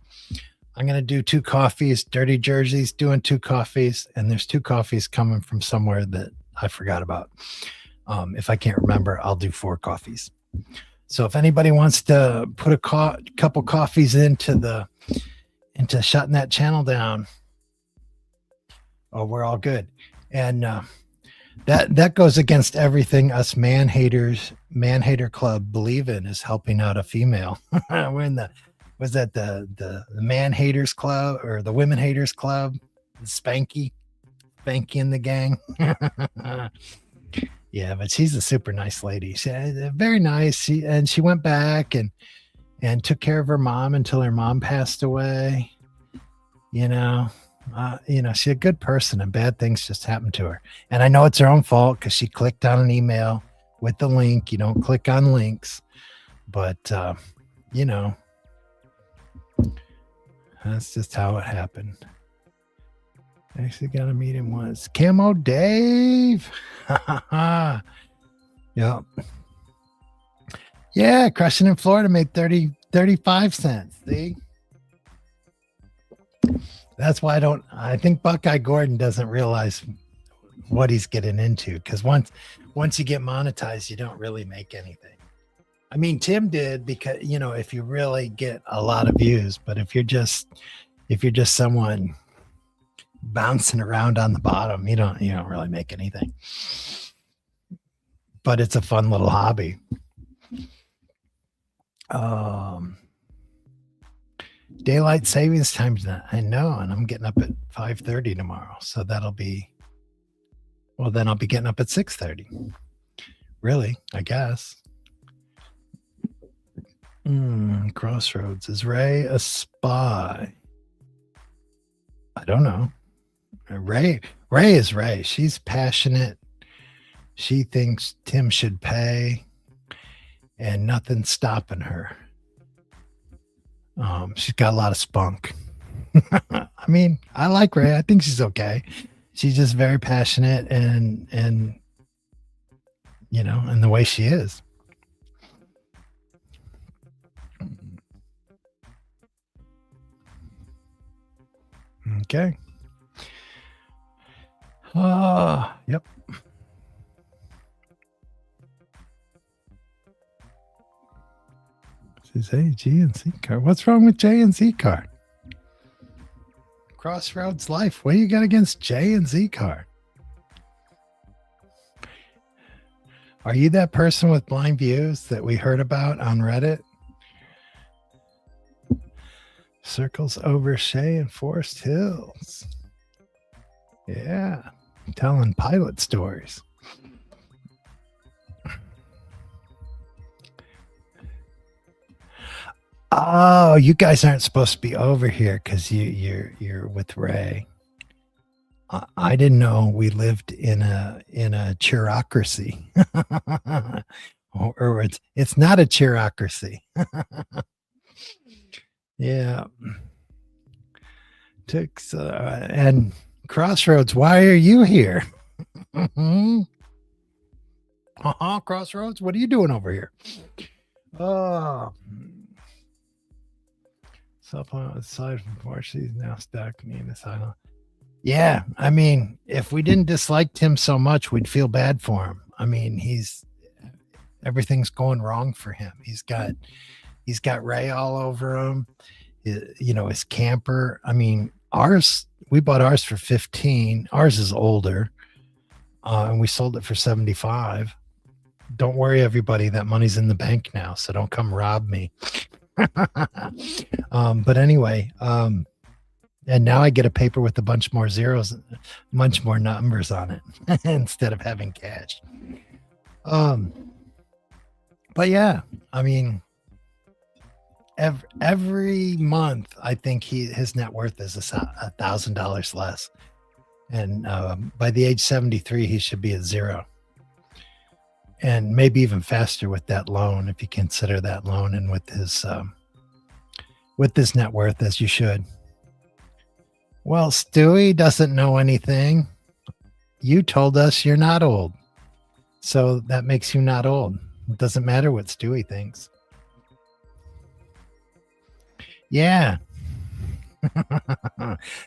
I'm going to do 2 coffees. Dirty Jersey's doing 2 coffees. And there's 2 coffees coming from somewhere that I forgot about. If I can't remember, I'll do 4 coffees. So if anybody wants to put a couple coffees into shutting that channel down, we're all good. And that goes against everything us man hater club believe in, is helping out a female. We're in the man haters club or the women haters club? Spanky in the gang. Yeah, but she's a super nice lady. She's very nice. She went back and took care of her mom until her mom passed away. She's a good person, and bad things just happened to her. And I know it's her own fault because she clicked on an email with the link. You don't click on links, but that's just how it happened. Actually got to meet him once. Camo Dave. Yep. Yeah, crushing in Florida made 35 cents. See? That's why I think Buckeye Gordon doesn't realize what he's getting into, because once you get monetized, you don't really make anything. I mean, Tim did, because if you really get a lot of views, but if you're just someone bouncing around on the bottom, you don't really make anything. But it's a fun little hobby. Daylight savings time, I know, and I'm getting up at 5:30 tomorrow, so then I'll be getting up at 6:30. Really, I guess. Crossroads. Is Ray a spy? I don't know. Ray is Ray. She's passionate. She thinks Tim should pay, and nothing's stopping her. She's got a lot of spunk. I mean, I like Ray. I think she's okay. She's just very passionate and in the way she is. Okay. Yep. Says, hey, GNC car. What's wrong with JNC car? Crossroads Life. What do you got against JNC car? Are you that person with blind views that we heard about on Reddit? Circles over Shea and Forest Hills. Yeah. Telling pilot stories. Oh, you guys aren't supposed to be over here because you're with Ray. I didn't know we lived in a cheerocracy. or it's not a cheerocracy. Yeah. And Crossroads, why are you here? Crossroads, what are you doing over here? Oh. Cell phone aside from Porsche, he's now stuck in this island. Yeah, I mean, if we didn't dislike Tim so much, we'd feel bad for him. I mean, everything's going wrong for him. He's got Ray all over him. His camper. I mean, we bought ours for 15. Ours is older, and we sold it for 75. Don't worry, everybody. That money's in the bank now, so don't come rob me. But anyway, and now I get a paper with a bunch more zeros, much more numbers on it instead of having cash. But yeah, I mean, every month I think his net worth is $1,000 less, and by the age 73 he should be at zero, and maybe even faster with that loan, if you consider that loan, and with his net worth, as you should. Well, Stewie doesn't know anything. You told us you're not old, so that makes you not old. It doesn't matter what Stewie thinks. Yeah.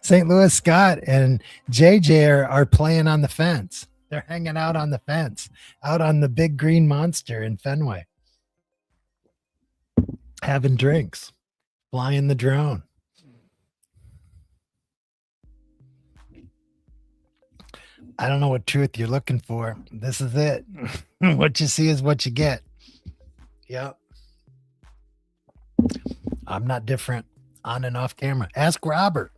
St. Louis Scott and JJ are playing on the fence. They're hanging out on the fence, out on the big green monster in Fenway, having drinks, flying the drone. I don't know what truth you're looking for. This is it. What you see is what you get. Yep. I'm not different on and off camera. Ask Robert.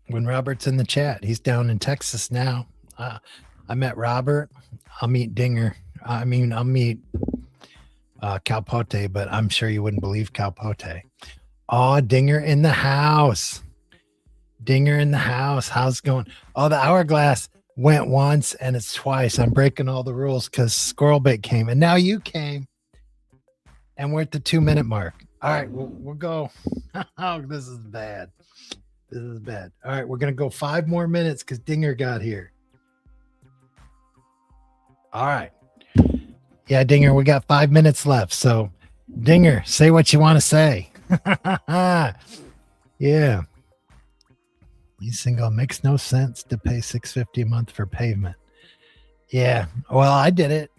When Robert's in the chat, he's down in Texas now. I met Robert. I'll meet Dinger. I'll meet Calpote, but I'm sure you wouldn't believe Calpote. Oh, Dinger in the house. Dinger in the house. How's it going? Oh, the hourglass went once and it's twice. I'm breaking all the rules because Squirrel Bait came and now you came. And we're at the 2-minute mark. All right, we'll go. Oh, this is bad. This is bad. All right, we're gonna go 5 more minutes because Dinger got here. All right. Yeah, Dinger, we got 5 minutes left. So, Dinger, say what you want to say. Yeah. Leasing makes no sense to pay $650 a month for pavement. Yeah. Well, I did it.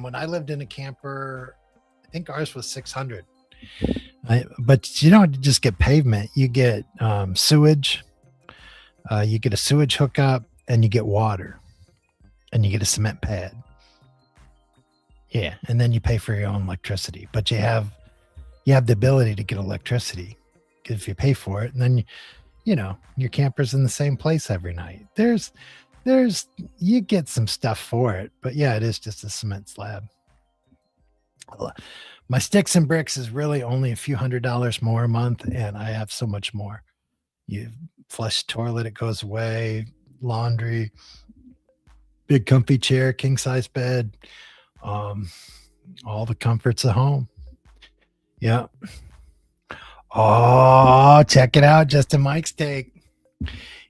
When I lived in a camper, I think ours was $600. But you don't just get pavement. You get sewage. You get a sewage hookup, and you get water, and you get a cement pad. Yeah, and then you pay for your own electricity, but you have the ability to get electricity if you pay for it, and then your camper's in the same place every night. There's you get some stuff for it, but yeah, it is just a cement slab. My sticks and bricks is really only a few $100s more a month, and I have so much more. You flush toilet, it goes away, laundry, big comfy chair, king size bed, all the comforts of home. Yeah. Oh, check it out. Justin Mike's take.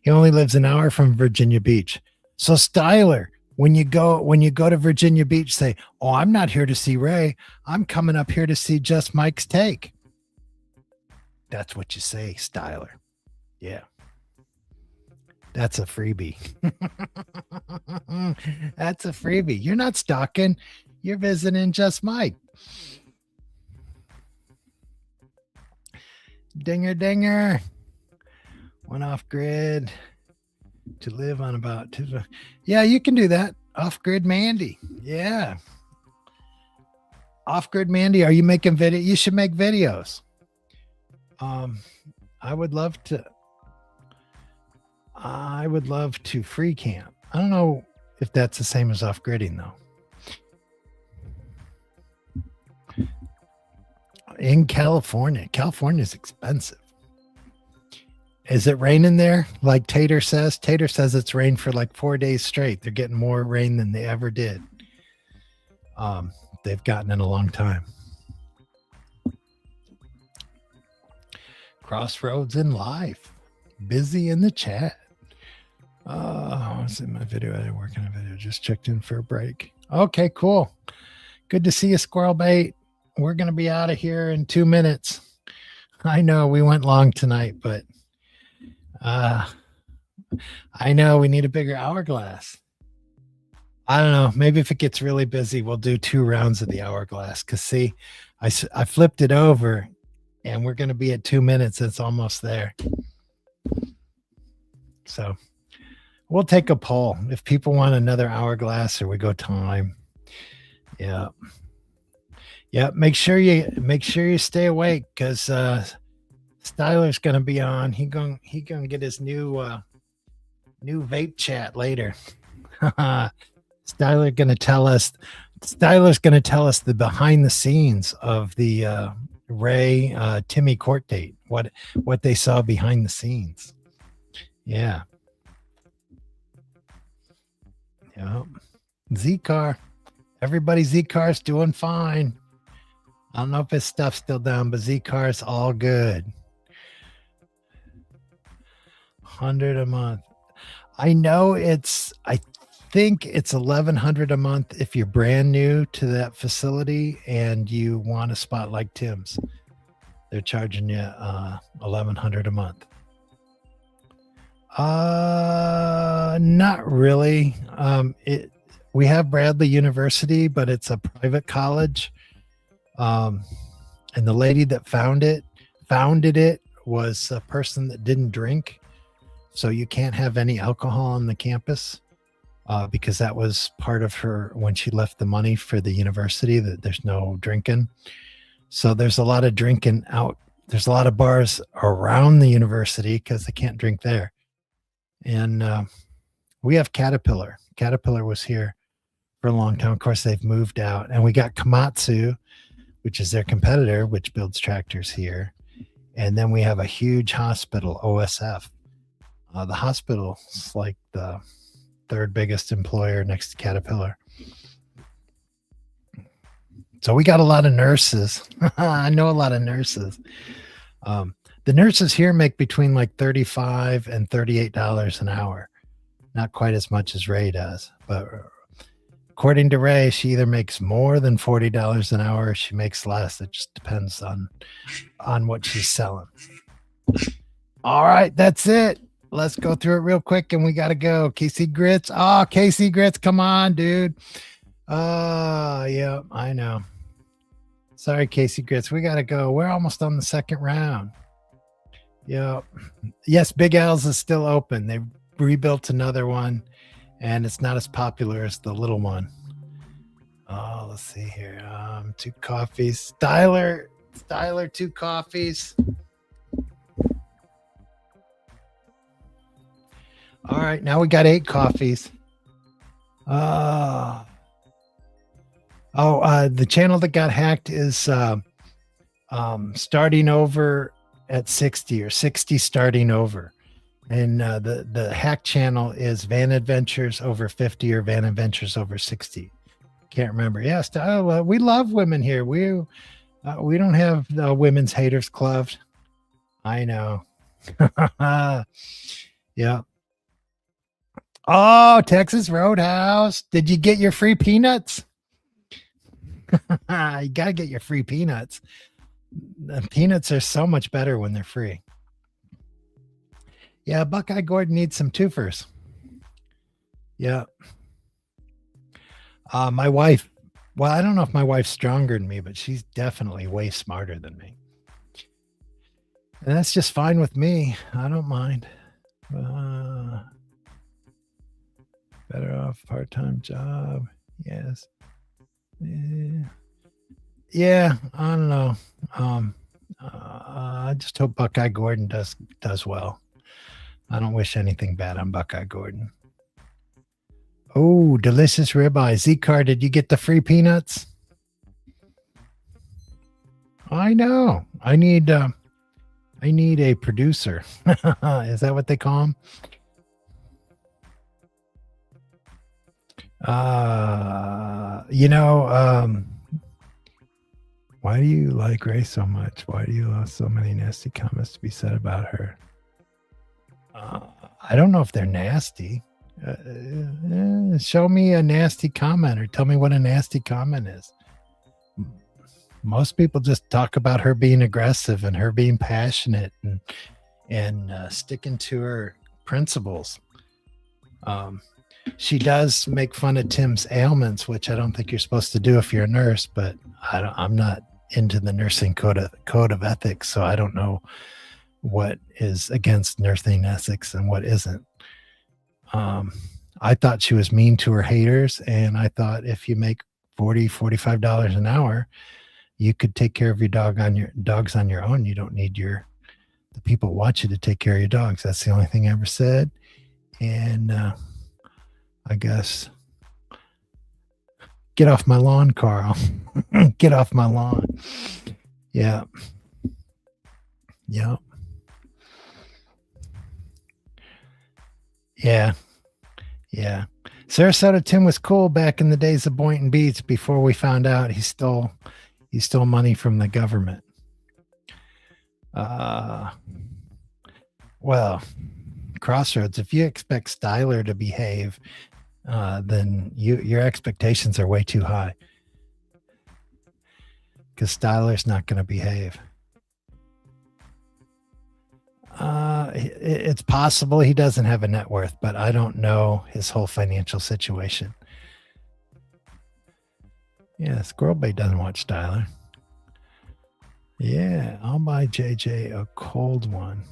He only lives an hour from Virginia Beach. So Styler, when you go to Virginia Beach, say, "Oh, I'm not here to see Ray. I'm coming up here to see Just Mike's take." That's what you say, Styler. Yeah. That's a freebie. That's a freebie. You're not stalking. You're visiting Just Mike. Dinger, dinger. Went off grid to live on about 2. Yeah, you can do that. Off grid Mandy. Yeah. Off grid Mandy. Are you making video? You should make videos. I would love to free camp. I don't know if that's the same as off gridding though. In California is expensive. Is it raining there? Like Tater says? Tater says it's rained for like 4 days straight. They're getting more rain than they ever did. They've gotten in a long time. Crossroads in life. Busy in the chat. I was in my video. I didn't work on a video. Just checked in for a break. Okay, cool. Good to see you, Squirrel Bait. We're going to be out of here in 2 minutes. I know we went long tonight, but I know we need a bigger hourglass. I don't know. Maybe if it gets really busy, we'll do 2 rounds of the hourglass. Because see, I flipped it over and we're going to be at 2 minutes. It's almost there. So we'll take a poll if people want another hourglass or we go time. Yeah. Yeah. Make sure you stay awake because Styler's going to be on. He going to get his new vape chat later. Styler's going to tell us the behind the scenes of the Ray Timmy court date. What they saw behind the scenes. Yeah. Yeah. Z-Car. Everybody Z-Car's doing fine. I don't know if his stuff's still down, but Z-Car's all good. 100 a month. I know I think it's $1,100 a month if you're brand new to that facility and you want a spot like Tim's. They're charging you $1,100 a month. Not really. We have Bradley University, but it's a private college. And the lady that founded it was a person that didn't drink. So you can't have any alcohol on the campus because that was part of her when she left the money for the university, that there's no drinking. So there's a lot of drinking out. There's a lot of bars around the university because they can't drink there. And we have Caterpillar. Caterpillar was here for a long time. Of course, they've moved out. And we got Komatsu, which is their competitor, which builds tractors here. And then we have a huge hospital, OSF. The hospital is like the 3rd biggest employer next to Caterpillar. So we got a lot of nurses. I know a lot of nurses. The nurses here make between like $35 and $38 an hour. Not quite as much as Ray does, but according to Ray, she either makes more than $40 an hour or she makes less. It just depends on what she's selling. All right, that's it. Let's go through it real quick and we got to go. Casey Grits. Oh, Casey Grits, come on, dude. Yeah, I know. Sorry, Casey Grits. We got to go. We're almost on the second round. Yeah. Yes, Big L's is still open. They rebuilt another one and it's not as popular as the little one. Oh, let's see here. 2 coffees. Styler, 2 coffees. All right, now we got 8 coffees. The channel that got hacked is starting over at 60 or 60 starting over. And the hack channel is Van Adventures over 50 or Van Adventures over 60. Can't remember. Yes, we love women here. We don't have the women's haters club. I know. Yeah. Oh, Texas Roadhouse. Did you get your free peanuts? You got to get your free peanuts. The peanuts are so much better when they're free. Yeah, Buckeye Gordon needs some twofers. Yeah. My wife, well, I don't know if my wife's stronger than me, but she's definitely way smarter than me. And that's just fine with me. I don't mind. Better off part-time job. Yes. Yeah, I don't know. I just hope Buckeye Gordon does well. I don't wish anything bad on Buckeye Gordon. Oh, delicious ribeye. Z-Car, did you get the free peanuts? I know. I need a producer. Is that what they call them? Why do you like Ray so much? Why do you allow so many nasty comments to be said about her? I don't know if they're nasty. Show me a nasty comment or tell me what a nasty comment is. Most people just talk about her being aggressive and her being passionate and sticking to her principles. She does make fun of Tim's ailments, which I don't think you're supposed to do if you're a nurse, but I'm not into the nursing code of ethics, so I don't know what is against nursing ethics and what isn't. I thought she was mean to her haters, and I thought if you make $45 an hour, you could take care of your dogs on your own. You don't need the people who watch you to take care of your dogs. That's the only thing I ever said. And I guess get off my lawn, Carl. Get off my lawn. Yeah. Yeah. Yeah. Yeah. Sarasota Tim was cool back in the days of Boynton Beach before we found out he stole money from the government. Well, Crossroads, if you expect Styler to behave, then your expectations are way too high. Because Styler's not going to behave. It's possible he doesn't have a net worth, but I don't know his whole financial situation. Yeah, Squirrel Bay doesn't watch Styler. Yeah, I'll buy JJ a cold one.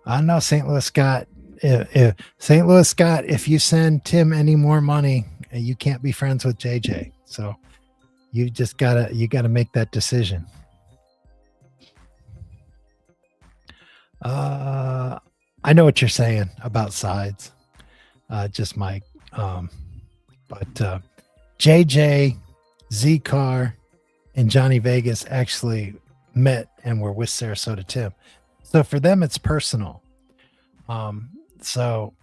I know St. Louis Scott. If St. Louis Scott, if you send Tim any more money, you can't be friends with JJ. So you just gotta make that decision. I know what you're saying about sides. Just Mike. But JJ, Z-Car, and Johnny Vegas actually met and were with Sarasota Tim. So for them, it's personal. So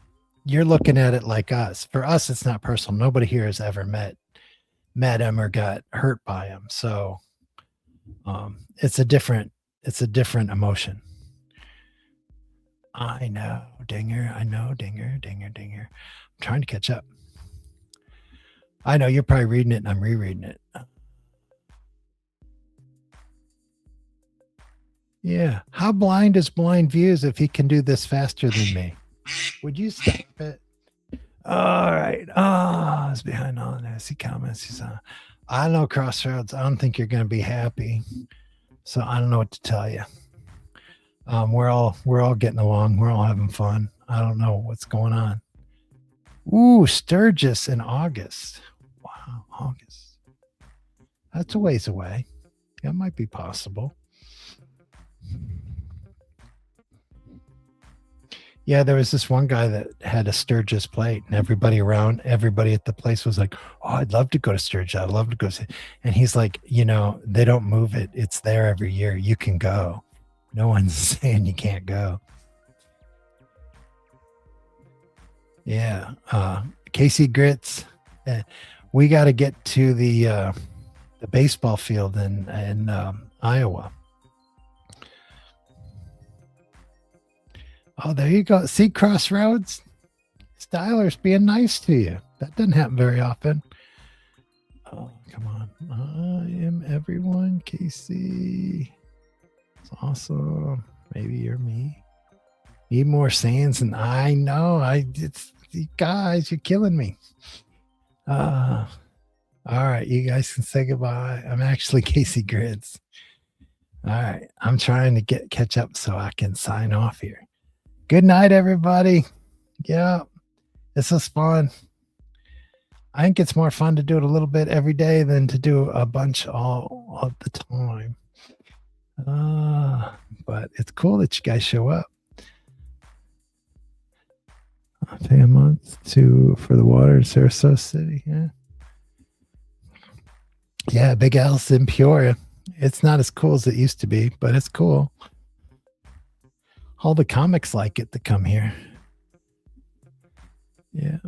you're looking at it like us. For us, it's not personal. Nobody here has ever met him or got hurt by him. So it's a different emotion. I know, Dinger. I know, Dinger. I'm trying to catch up. I know you're probably reading it and I'm rereading it. Yeah. How blind is Blind Views if he can do this faster than me? Would you stop it? All right. Oh, it's behind on there. See comments. He's on. I don't know, Crossroads. I don't think you're going to be happy. So I don't know what to tell you. We're all getting along. We're all having fun. I don't know what's going on. Ooh, Sturgis in August. Wow, August. That's a ways away. That might be possible. Yeah, there was this one guy that had a Sturgis plate, and everybody at the place was like, "Oh, I'd love to go to Sturgis. I'd love to go." And he's like, they don't move it. It's there every year. You can go. No one's saying you can't go. Yeah, Casey Grits. We got to get to the baseball field in Iowa. Oh, there you go. See, Crossroads? Styler's being nice to you. That doesn't happen very often. Oh, come on. I am everyone, Casey. It's awesome. Maybe you're me. Need more sands, and I know. It's you guys, you're killing me. All right, you guys can say goodbye. I'm actually Casey Grids. All right, I'm trying to catch up so I can sign off here. Good night, everybody. Yeah, this was fun. I think it's more fun to do it a little bit every day than to do a bunch all of the time. But it's cool that you guys show up. I'll pay a month for the water in Sarasota City. Yeah, Big Al's in Peoria. It's not as cool as it used to be, but it's cool. All the comics like it to come here. Yeah.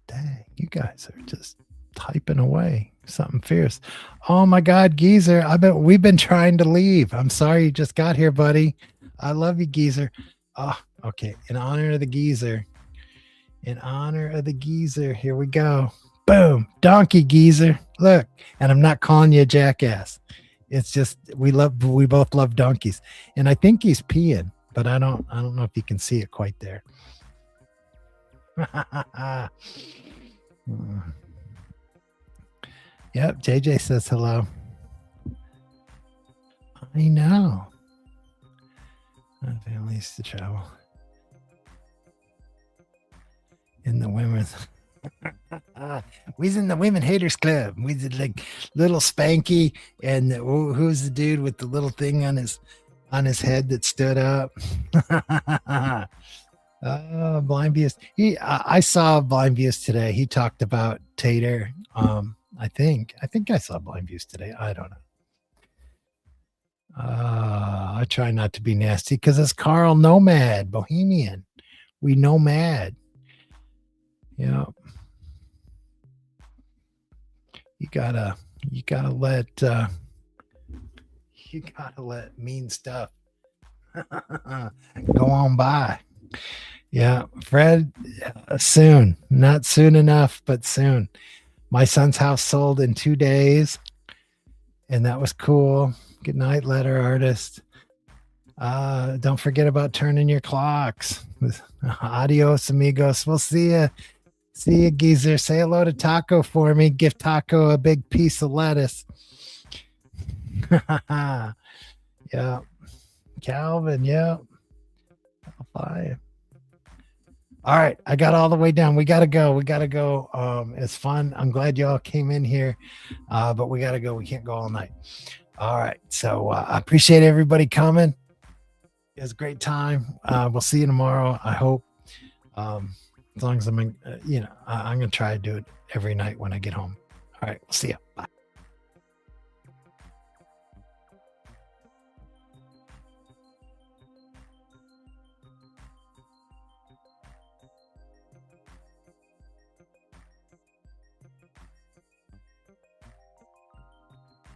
Dang, you guys are just typing away. Something fierce. Oh my God, Geezer. We've been trying to leave. I'm sorry you just got here, buddy. I love you, Geezer. Oh, okay. In honor of the Geezer. Here we go. Boom. Donkey Geezer. Look. And I'm not calling you a jackass. It's just we both love donkeys. And I think he's peeing. But I don't know if you can see it quite there. Yep, JJ says hello. I know. My family used to travel in the women's. We's in the Women Haters Club. We did like little Spanky, and who's the dude with the little thing on his head that stood up? Blind Views. I saw Blind Views today. He talked about Tater. I think I saw Blind Views today. I don't know. I try not to be nasty because it's Karl Nomad Bohemian. We nomad. Yeah. You gotta let mean stuff go on by. Yeah, Fred, soon. Not soon enough, but soon. My son's house sold in 2 days, and that was cool. Good night, letter artist. Don't forget about turning your clocks. Adios, amigos. We'll see you. See you, Geezer. Say hello to Taco for me. Give Taco a big piece of lettuce. Yeah. Calvin, yeah. I'll fly. All right. I got all the way down. We got to go. It's fun. I'm glad y'all came in here, but we got to go. We can't go all night. All right. So I appreciate everybody coming. It was a great time. We'll see you tomorrow. I hope. As long as I'm going to try to do it every night when I get home. All right. We'll see you. Bye.